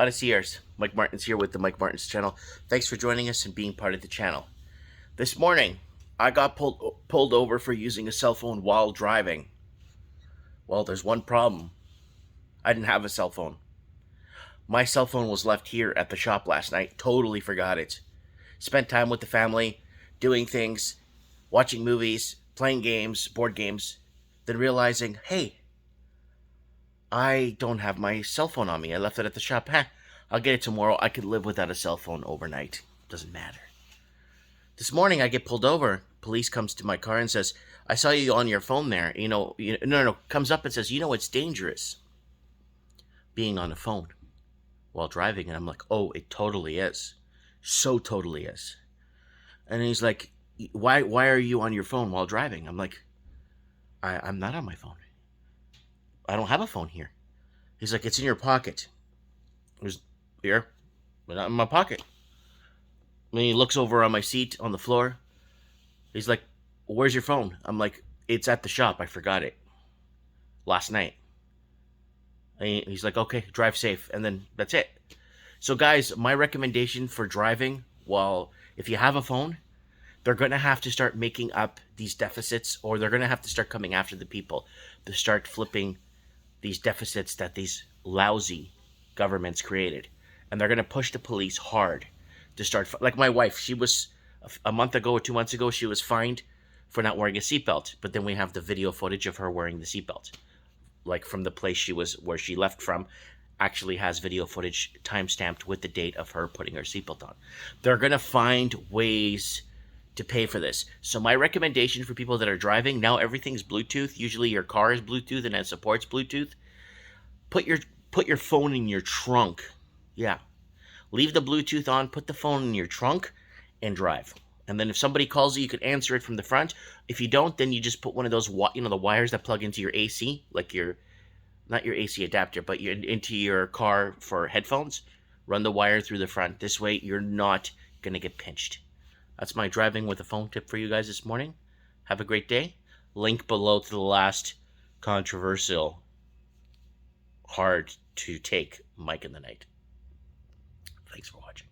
Odysseyers, Mike Martins here with the Mike Martins channel. Thanks for joining us and being part of the channel. This morning, I got pulled over for using a cell phone while driving. Well, there's one problem. I didn't have a cell phone. My cell phone was left here at the shop last night. Totally forgot it. Spent time with the family, doing things, watching movies, playing games, board games, then realizing, hey, I don't have my cell phone on me. I left it at the shop. I'll get it tomorrow. I could live without a cell phone overnight. Doesn't matter. This morning I get pulled over. Police comes to my car and says, I saw you on your phone there. No. Comes up and says, it's dangerous being on a phone while driving. And I'm like, oh, it totally is. So totally is. And he's like, why are you on your phone while driving? I'm like, I'm not on my phone. I don't have a phone here. He's like, it's in your pocket. It was here, but not in my pocket. And he looks over on my seat on the floor. He's like, where's your phone? I'm like, it's at the shop. I forgot it last night. And he's like, okay, drive safe. And then that's it. So guys, my recommendation for driving, if you have a phone, they're going to have to start making up these deficits, or they're going to have to start coming after the people to start flipping these deficits that these lousy governments created. And they're going to push the police hard to start. Like my wife, she was a month ago or 2 months ago, she was fined for not wearing a seatbelt. But then we have the video footage of her wearing the seatbelt. Like from the place where she left from, actually has video footage timestamped with the date of her putting her seatbelt on. They're going to find ways to pay for this. So my recommendation for people that are driving, now everything's Bluetooth. Usually your car is Bluetooth and it supports Bluetooth. Put your phone in your trunk. Yeah. Leave the Bluetooth on, put the phone in your trunk, and drive. And then if somebody calls you, you could answer it from the front. If you don't, then you just put one of those, the wires that plug into your AC, like not your AC adapter, but into your car for headphones. Run the wire through the front. This way, you're not going to get pinched. That's my driving with a phone tip for you guys this morning. Have a great day. Link below to the last controversial, hard to take Mike in the Night. Thanks for watching.